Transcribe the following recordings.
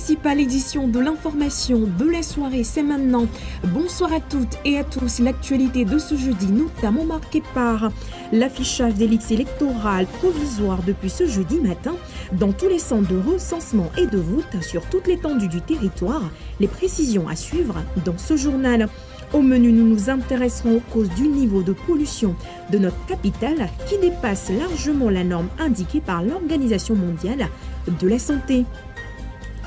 principale édition de l'information de la soirée, c'est maintenant. Bonsoir à toutes et à tous. L'actualité de ce jeudi, notamment marquée par l'affichage des listes électorales provisoires depuis ce jeudi matin dans tous les centres de recensement et de vote sur toute l'étendue du territoire. Les précisions à suivre dans ce journal. Au menu, nous nous intéresserons aux causes du niveau de pollution de notre capitale qui dépasse largement la norme indiquée par l'Organisation mondiale de la santé.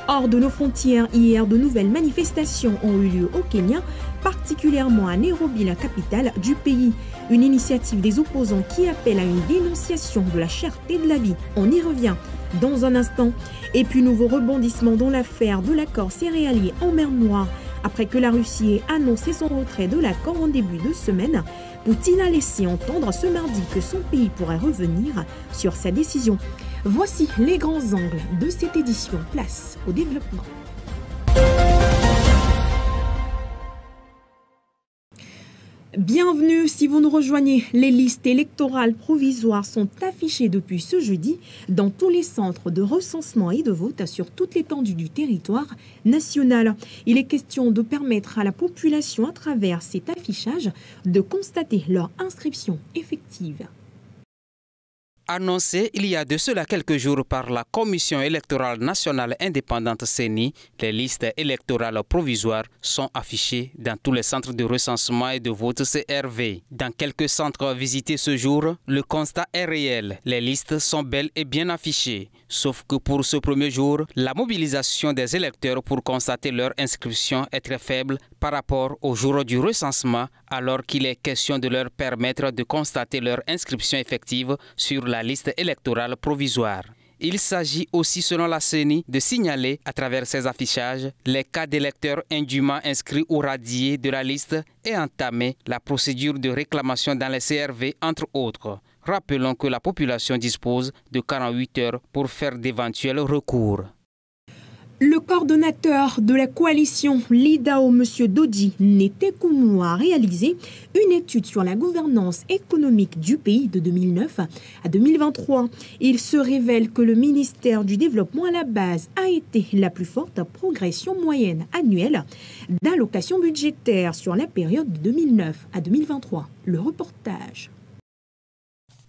Hors de nos frontières, hier, de nouvelles manifestations ont eu lieu au Kenya, particulièrement à Nairobi, la capitale du pays. Une initiative des opposants qui appelle à une dénonciation de la cherté de la vie. On y revient dans un instant. Et puis, nouveau rebondissement dans l'affaire de l'accord céréalier en mer Noire. Après que la Russie ait annoncé son retrait de l'accord en début de semaine, Poutine a laissé entendre ce mardi que son pays pourrait revenir sur sa décision. Voici les grands angles de cette édition. Place au développement. Bienvenue si vous nous rejoignez. Les listes électorales provisoires sont affichées depuis ce jeudi dans tous les centres de recensement et de vote sur toute l'étendue du territoire national. Il est question de permettre à la population à travers cet affichage de constater leur inscription effective. Annoncé il y a de cela quelques jours par la Commission électorale nationale indépendante CENI, les listes électorales provisoires sont affichées dans tous les centres de recensement et de vote CRV. Dans quelques centres visités ce jour, le constat est réel. Les listes sont bel et bien affichées. Sauf que pour ce premier jour, la mobilisation des électeurs pour constater leur inscription est très faible par rapport au jour du recensement, alors qu'il est question de leur permettre de constater leur inscription effective sur la liste électorale provisoire. Il s'agit aussi, selon la CENI, de signaler à travers ces affichages les cas d'électeurs indûment inscrits ou radiés de la liste et entamer la procédure de réclamation dans les CRV, entre autres. Rappelons que la population dispose de 48 heures pour faire d'éventuels recours. Le coordonnateur de la coalition Lidao, M. Dodi Netekoumou, a réalisé une étude sur la gouvernance économique du pays de 2009 à 2023. Il se révèle que le ministère du Développement à la base a été la plus forte progression moyenne annuelle d'allocations budgétaires sur la période de 2009 à 2023. Le reportage.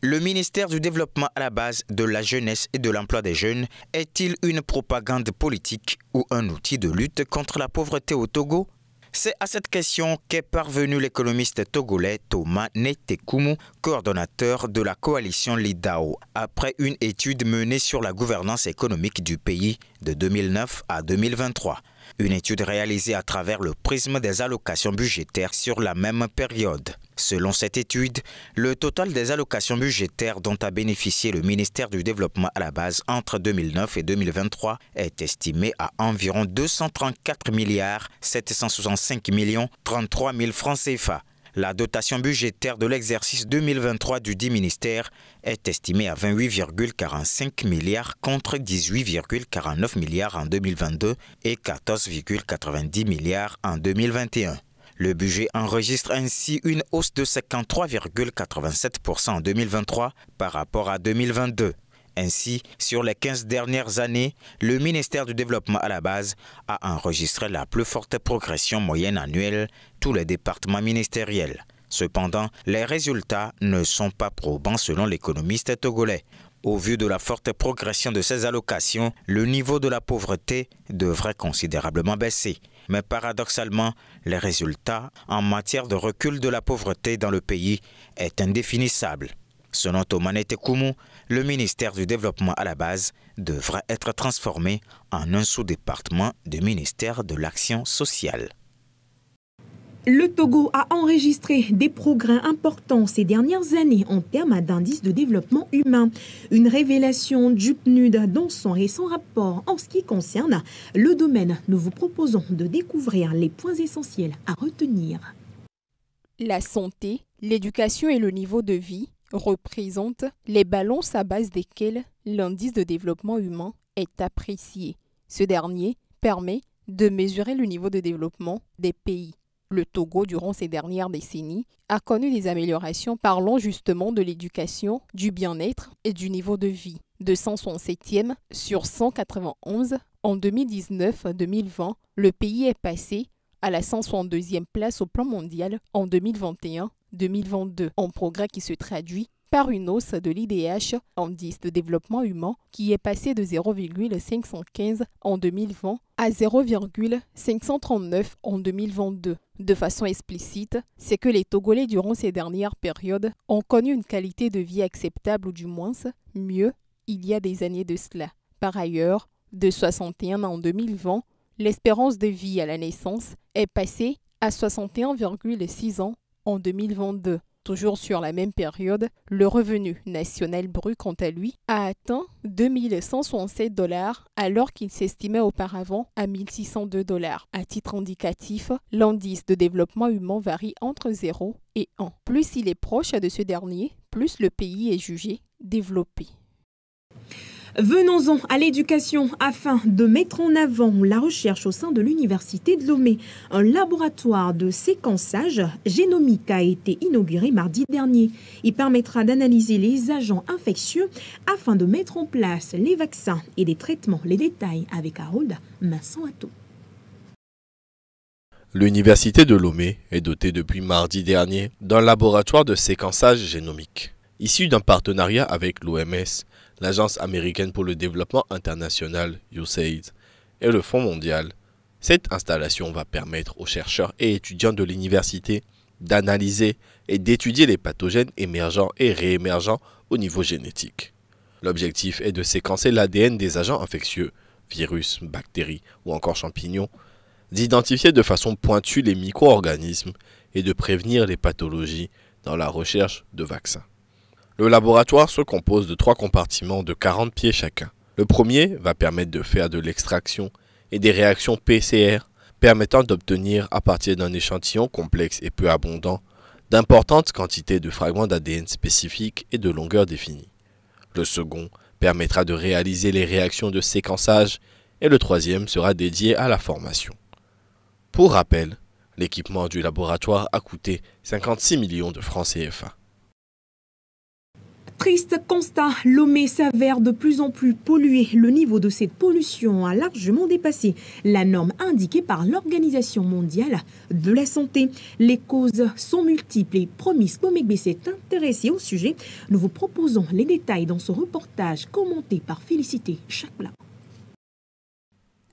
Le ministère du Développement à la base de la jeunesse et de l'emploi des jeunes est-il une propagande politique ou un outil de lutte contre la pauvreté au Togo? C'est à cette question qu'est parvenu l'économiste togolais Thomas Netekoumou, coordonnateur de la coalition Lidao, après une étude menée sur la gouvernance économique du pays de 2009 à 2023. Une étude réalisée à travers le prisme des allocations budgétaires sur la même période. Selon cette étude, le total des allocations budgétaires dont a bénéficié le ministère du Développement à la base entre 2009 et 2023 est estimé à environ 234 milliards 765 millions 33 000 francs CFA. La dotation budgétaire de l'exercice 2023 du dit ministère est estimée à 28,45 milliards contre 18,49 milliards en 2022 et 14,90 milliards en 2021. Le budget enregistre ainsi une hausse de 53,87% en 2023 par rapport à 2022. Ainsi, sur les 15 dernières années, le ministère du Développement à la base a enregistré la plus forte progression moyenne annuelle, tous les départements ministériels. Cependant, les résultats ne sont pas probants selon l'économiste togolais. Au vu de la forte progression de ces allocations, le niveau de la pauvreté devrait considérablement baisser. Mais paradoxalement, les résultats en matière de recul de la pauvreté dans le pays est indéfinissable. Selon Thomas Netekoumou, le ministère du Développement à la base devrait être transformé en un sous-département du ministère de l'Action sociale. Le Togo a enregistré des progrès importants ces dernières années en termes d'indice de développement humain. Une révélation du PNUD dans son récent rapport en ce qui concerne le domaine. Nous vous proposons de découvrir les points essentiels à retenir. La santé, l'éducation et le niveau de vie représentent les balances à base desquelles l'indice de développement humain est apprécié. Ce dernier permet de mesurer le niveau de développement des pays. Le Togo, durant ces dernières décennies, a connu des améliorations parlant justement de l'éducation, du bien-être et du niveau de vie. 267e sur 191 En 2019-2020, le pays est passé à la 162e place au plan mondial en 2021-2022, un progrès qui se traduit par une hausse de l'IDH, indice de développement humain, qui est passé de 0,515 en 2020 à 0,539 en 2022. De façon explicite, c'est que les Togolais durant ces dernières périodes ont connu une qualité de vie acceptable ou du moins mieux il y a des années de cela. Par ailleurs, de 61 en 2020, l'espérance de vie à la naissance est passée à 61,6 ans en 2022. Toujours sur la même période, le revenu national brut, quant à lui, a atteint 2167 $ alors qu'il s'estimait auparavant à 1602 $. À titre indicatif, l'indice de développement humain varie entre 0 et 1. Plus il est proche de ce dernier, plus le pays est jugé développé. Venons-en à l'éducation afin de mettre en avant la recherche au sein de l'Université de Lomé. Un laboratoire de séquençage génomique a été inauguré mardi dernier. Il permettra d'analyser les agents infectieux afin de mettre en place les vaccins et des traitements. Les détails avec Harold Masson-Atto. L'Université de Lomé est dotée depuis mardi dernier d'un laboratoire de séquençage génomique. Issu d'un partenariat avec l'OMS, l'Agence américaine pour le développement international USAID et le Fonds mondial, cette installation va permettre aux chercheurs et étudiants de l'université d'analyser et d'étudier les pathogènes émergents et réémergents au niveau génétique. L'objectif est de séquencer l'ADN des agents infectieux, virus, bactéries ou encore champignons, d'identifier de façon pointue les micro-organismes et de prévenir les pathologies dans la recherche de vaccins. Le laboratoire se compose de 3 compartiments de 40 pieds chacun. Le premier va permettre de faire de l'extraction et des réactions PCR permettant d'obtenir à partir d'un échantillon complexe et peu abondant d'importantes quantités de fragments d'ADN spécifiques et de longueur définie. Le second permettra de réaliser les réactions de séquençage et le troisième sera dédié à la formation. Pour rappel, l'équipement du laboratoire a coûté 56 millions de francs CFA. Triste constat, Lomé s'avère de plus en plus pollué. Le niveau de cette pollution a largement dépassé la norme indiquée par l'Organisation mondiale de la santé. Les causes sont multiples et Promise Pomegbe s'est intéressé au sujet. Nous vous proposons les détails dans ce reportage commenté par Félicité Chakla.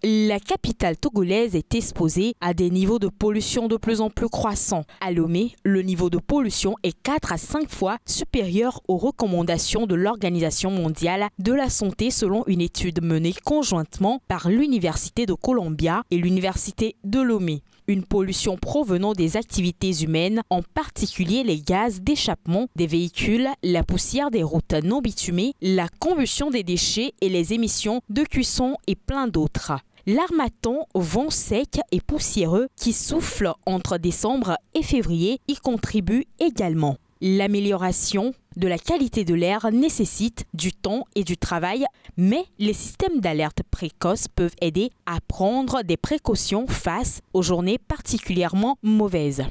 La capitale togolaise est exposée à des niveaux de pollution de plus en plus croissants. À Lomé, le niveau de pollution est 4 à 5 fois supérieur aux recommandations de l'Organisation mondiale de la santé selon une étude menée conjointement par l'Université de Columbia et l'Université de Lomé. Une pollution provenant des activités humaines, en particulier les gaz d'échappement des véhicules, la poussière des routes non bitumées, la combustion des déchets et les émissions de cuisson et plein d'autres. L'harmattan, vent sec et poussiéreux qui souffle entre décembre et février y contribue également. L'amélioration de la qualité de l'air nécessite du temps et du travail, mais les systèmes d'alerte précoce peuvent aider à prendre des précautions face aux journées particulièrement mauvaises.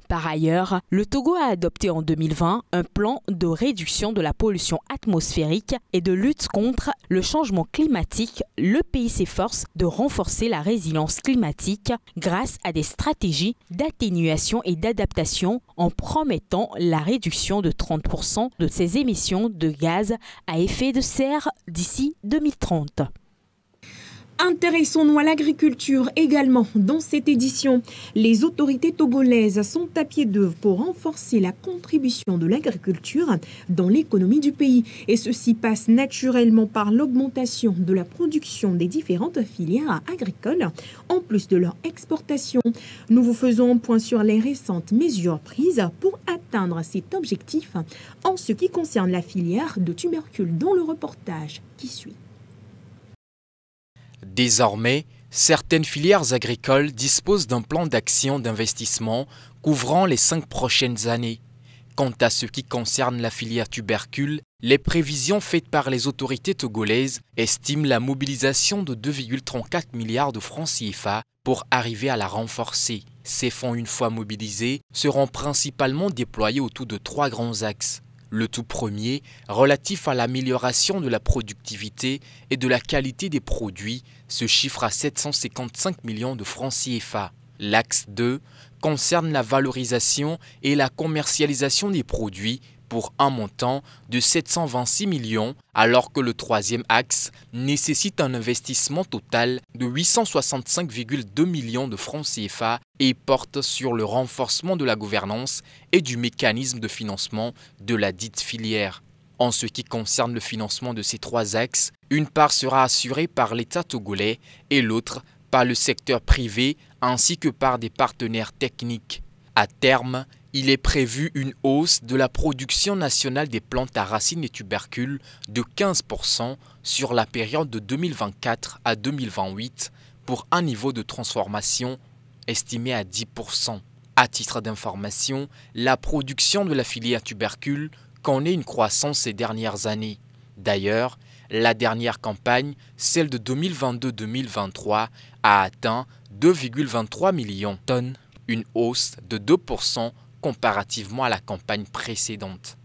Par ailleurs, le Togo a adopté en 2020 un plan de réduction de la pollution atmosphérique et de lutte contre le changement climatique. Le pays s'efforce de renforcer la résilience climatique grâce à des stratégies d'atténuation et d'adaptation en promettant la réduction de 30% de ses émissions de gaz à effet de serre d'ici 2030. Intéressons-nous à l'agriculture également dans cette édition. Les autorités togolaises sont à pied d'œuvre pour renforcer la contribution de l'agriculture dans l'économie du pays. Et ceci passe naturellement par l'augmentation de la production des différentes filières agricoles, en plus de leur exportation. Nous vous faisons un point sur les récentes mesures prises pour atteindre cet objectif en ce qui concerne la filière de tubercules dans le reportage qui suit. Désormais, certaines filières agricoles disposent d'un plan d'action d'investissement couvrant les 5 prochaines années. Quant à ce qui concerne la filière tubercule, les prévisions faites par les autorités togolaises estiment la mobilisation de 2,34 milliards de francs CFA pour arriver à la renforcer. Ces fonds, une fois mobilisés, seront principalement déployés autour de 3 grands axes. Le tout premier, relatif à l'amélioration de la productivité et de la qualité des produits, se chiffre à 755 millions de francs CFA. L'axe 2 concerne la valorisation et la commercialisation des produits pour un montant de 726 millions, alors que le troisième axe nécessite un investissement total de 865,2 millions de francs CFA et porte sur le renforcement de la gouvernance et du mécanisme de financement de la dite filière. En ce qui concerne le financement de ces trois axes, une part sera assurée par l'État togolais et l'autre par le secteur privé ainsi que par des partenaires techniques. À terme, il est prévu une hausse de la production nationale des plantes à racines et tubercules de 15% sur la période de 2024 à 2028 pour un niveau de transformation estimé à 10%. À titre d'information, la production de la filière tubercule connaît une croissance ces dernières années. D'ailleurs, la dernière campagne, celle de 2022-2023, a atteint 2,23 millions de tonnes, une hausse de 2% comparativement à la campagne précédente.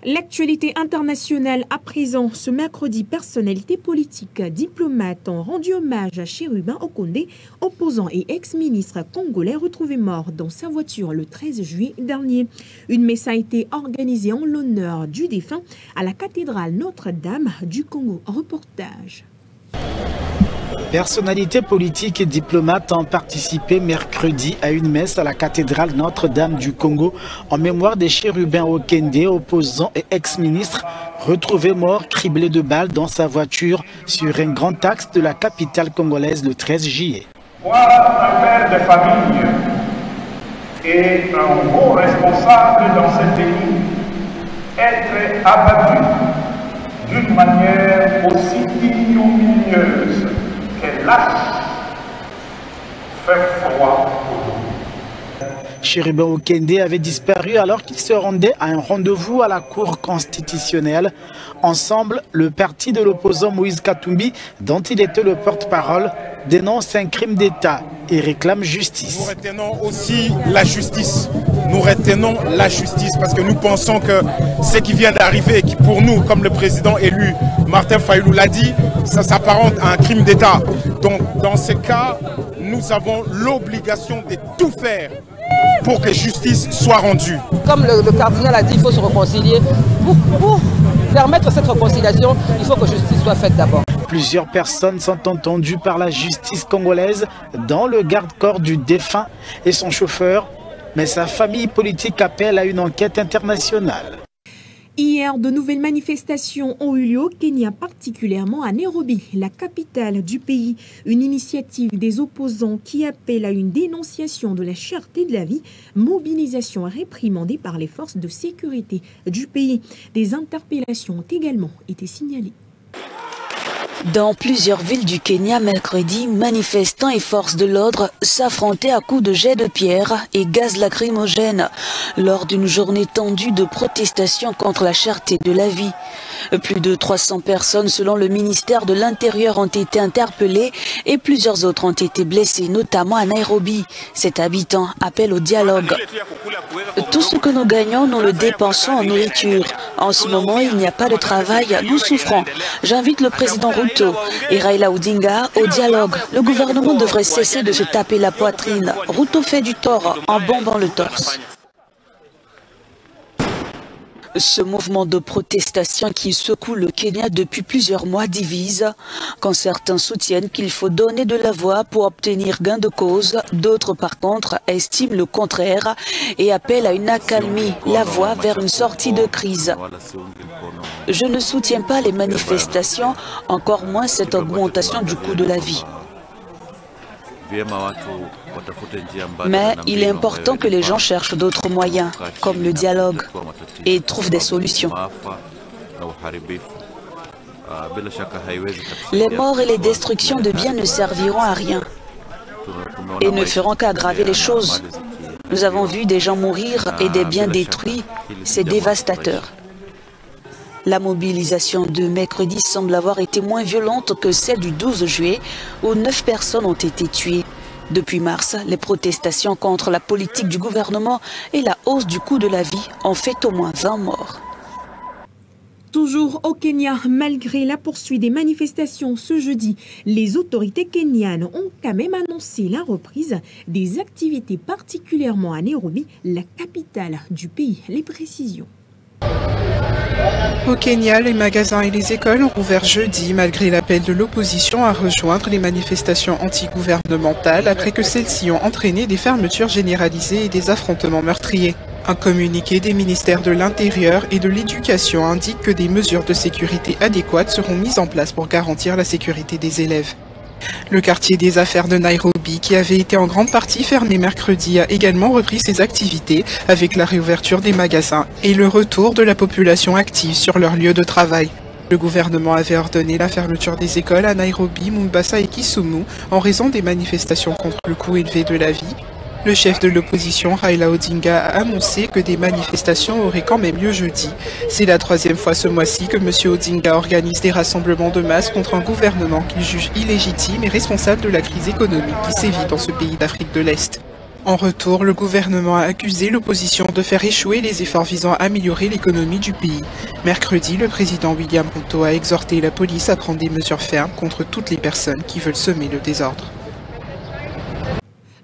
L'actualité internationale à présent. Ce mercredi, personnalités politiques, diplomates ont rendu hommage à Chérubin Okondé, opposant et ex-ministre congolais retrouvé mort dans sa voiture le 13 juillet dernier. Une messe a été organisée en l'honneur du défunt à la cathédrale Notre-Dame du Congo. Reportage. Personnalités politiques et diplomates ont participé mercredi à une messe à la cathédrale Notre-Dame du Congo en mémoire des Chérubin Okondé, opposant et ex-ministre, retrouvé mort criblé de balles dans sa voiture sur un grand axe de la capitale congolaise le 13 juillet. Voir un père de famille et un haut responsable dans ce pays être abattu d'une manière aussi ignominieuse et lâche fait froid au dos. Chérubin Okondé avait disparu alors qu'il se rendait à un rendez-vous à la Cour constitutionnelle. Ensemble, le parti de l'opposant Moïse Katumbi, dont il était le porte-parole, dénonce un crime d'État et réclame justice. Nous retenons aussi la justice. Nous retenons la justice parce que nous pensons que ce qui vient d'arriver, qui pour nous, comme le président élu Martin Fayulu l'a dit, ça s'apparente à un crime d'État. Donc dans ce cas, nous avons l'obligation de tout faire pour que justice soit rendue. Comme le cardinal a dit, il faut se réconcilier. Pour permettre cette réconciliation, il faut que justice soit faite d'abord. Plusieurs personnes sont entendues par la justice congolaise, dont le garde-corps du défunt et son chauffeur, mais sa famille politique appelle à une enquête internationale. Hier, de nouvelles manifestations ont eu lieu au Kenya, particulièrement à Nairobi, la capitale du pays. Une initiative des opposants qui appelle à une dénonciation de la cherté de la vie, mobilisation réprimandée par les forces de sécurité du pays. Des interpellations ont également été signalées. Dans plusieurs villes du Kenya, mercredi, manifestants et forces de l'ordre s'affrontaient à coups de jets de pierre et gaz lacrymogène lors d'une journée tendue de protestation contre la cherté de la vie. Plus de 300 personnes, selon le ministère de l'Intérieur, ont été interpellées et plusieurs autres ont été blessées, notamment à Nairobi. Cet habitant appelle au dialogue. Tout ce que nous gagnons, nous le dépensons en nourriture. En ce moment, il n'y a pas de travail, nous souffrons. J'invite le président Ruto et Raila Odinga au dialogue. Le gouvernement devrait cesser de se taper la poitrine. Ruto fait du tort en bombant le torse. Ce mouvement de protestation qui secoue le Kenya depuis plusieurs mois divise. Quand certains soutiennent qu'il faut donner de la voix pour obtenir gain de cause, d'autres par contre estiment le contraire et appellent à une accalmie, la voie vers une sortie de crise. Je ne soutiens pas les manifestations, encore moins cette augmentation du coût de la vie. Mais il est important que les gens cherchent d'autres moyens, comme le dialogue, et trouvent des solutions. Les morts et les destructions de biens ne serviront à rien et ne feront qu'aggraver les choses. Nous avons vu des gens mourir et des biens détruits, c'est dévastateur. La mobilisation de mercredi semble avoir été moins violente que celle du 12 juillet, où 9 personnes ont été tuées. Depuis mars, les protestations contre la politique du gouvernement et la hausse du coût de la vie ont fait au moins 20 morts. Toujours au Kenya, malgré la poursuite des manifestations ce jeudi, les autorités kenyanes ont quand même annoncé la reprise des activités, particulièrement à Nairobi, la capitale du pays. Les précisions. Au Kenya, les magasins et les écoles ont rouvert jeudi malgré l'appel de l'opposition à rejoindre les manifestations antigouvernementales après que celles-ci ont entraîné des fermetures généralisées et des affrontements meurtriers. Un communiqué des ministères de l'Intérieur et de l'Éducation indique que des mesures de sécurité adéquates seront mises en place pour garantir la sécurité des élèves. Le quartier des affaires de Nairobi, qui avait été en grande partie fermé mercredi, a également repris ses activités avec la réouverture des magasins et le retour de la population active sur leur lieu de travail. Le gouvernement avait ordonné la fermeture des écoles à Nairobi, Mombasa et Kisumu en raison des manifestations contre le coût élevé de la vie. Le chef de l'opposition, Raila Odinga, a annoncé que des manifestations auraient quand même lieu jeudi. C'est la troisième fois ce mois-ci que M. Odinga organise des rassemblements de masse contre un gouvernement qu'il juge illégitime et responsable de la crise économique qui sévit dans ce pays d'Afrique de l'Est. En retour, le gouvernement a accusé l'opposition de faire échouer les efforts visant à améliorer l'économie du pays. Mercredi, le président William Ruto a exhorté la police à prendre des mesures fermes contre toutes les personnes qui veulent semer le désordre.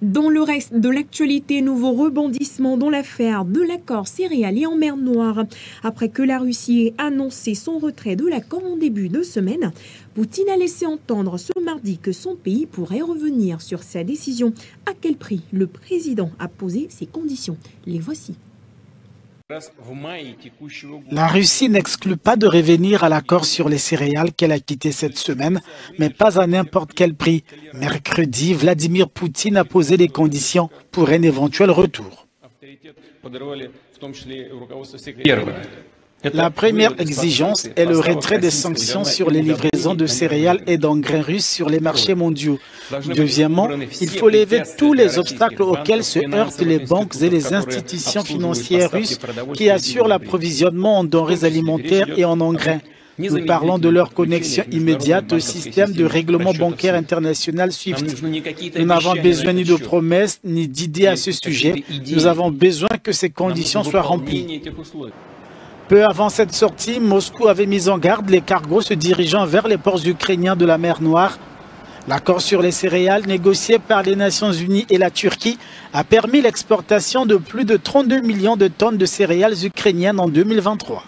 Dans le reste de l'actualité, nouveau rebondissement dans l'affaire de l'accord céréalier en mer Noire. Après que la Russie ait annoncé son retrait de l'accord en début de semaine, Poutine a laissé entendre ce mardi que son pays pourrait revenir sur sa décision. À quel prix le président a posé ses conditions? Les voici. La Russie n'exclut pas de revenir à l'accord sur les céréales qu'elle a quitté cette semaine, mais pas à n'importe quel prix. Mercredi, Vladimir Poutine a posé des conditions pour un éventuel retour. La première exigence est le retrait des sanctions sur les livraisons de céréales et d'engrais russes sur les marchés mondiaux. Deuxièmement, il faut lever tous les obstacles auxquels se heurtent les banques et les institutions financières russes qui assurent l'approvisionnement en denrées alimentaires et en engrais. Nous parlons de leur connexion immédiate au système de règlement bancaire international SWIFT. Nous n'avons besoin ni de promesses ni d'idées à ce sujet. Nous avons besoin que ces conditions soient remplies. Peu avant cette sortie, Moscou avait mis en garde les cargos se dirigeant vers les ports ukrainiens de la mer Noire. L'accord sur les céréales négocié par les Nations Unies et la Turquie a permis l'exportation de plus de 32 millions de tonnes de céréales ukrainiennes en 2023.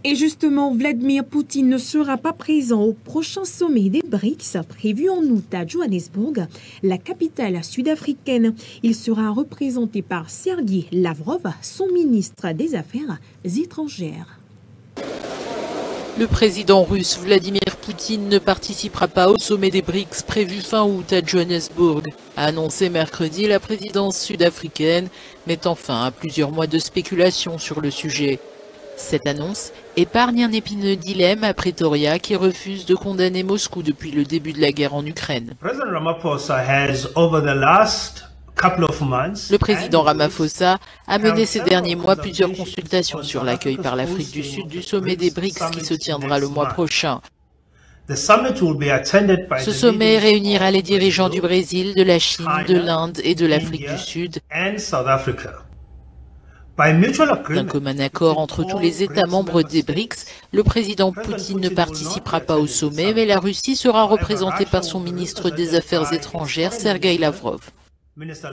Et justement, Vladimir Poutine ne sera pas présent au prochain sommet des BRICS prévu en août à Johannesburg, la capitale sud-africaine. Il sera représenté par Sergueï Lavrov, son ministre des Affaires étrangères. Le président russe Vladimir Poutine ne participera pas au sommet des BRICS prévu fin août à Johannesburg, a annoncé mercredi la présidence sud-africaine, mettant fin à plusieurs mois de spéculation sur le sujet. Cette annonce épargne un épineux dilemme à Pretoria qui refuse de condamner Moscou depuis le début de la guerre en Ukraine. Le président Ramaphosa a mené ces derniers mois plusieurs consultations sur l'accueil par l'Afrique du Sud du sommet des BRICS qui se tiendra le mois prochain. Ce sommet réunira les dirigeants du Brésil, de la Chine, de l'Inde et de l'Afrique du Sud. D'un commun accord entre tous les États membres des BRICS, le président Poutine ne participera pas au sommet, mais la Russie sera représentée par son ministre des Affaires étrangères, Sergueï Lavrov.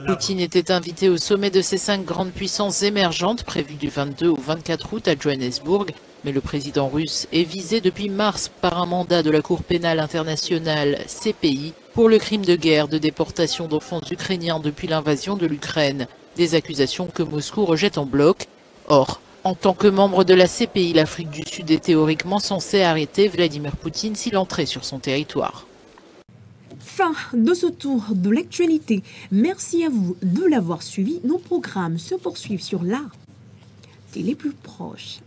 Poutine était invité au sommet de ces 5 grandes puissances émergentes prévu du 22 au 24 août à Johannesburg, mais le président russe est visé depuis mars par un mandat de la Cour pénale internationale CPI pour le crime de guerre de déportation d'enfants ukrainiens depuis l'invasion de l'Ukraine. Des accusations que Moscou rejette en bloc. Or, en tant que membre de la CPI, l'Afrique du Sud est théoriquement censée arrêter Vladimir Poutine s'il entrait sur son territoire. Fin de ce tour de l'actualité. Merci à vous de l'avoir suivi. Nos programmes se poursuivent sur la télé plus proche.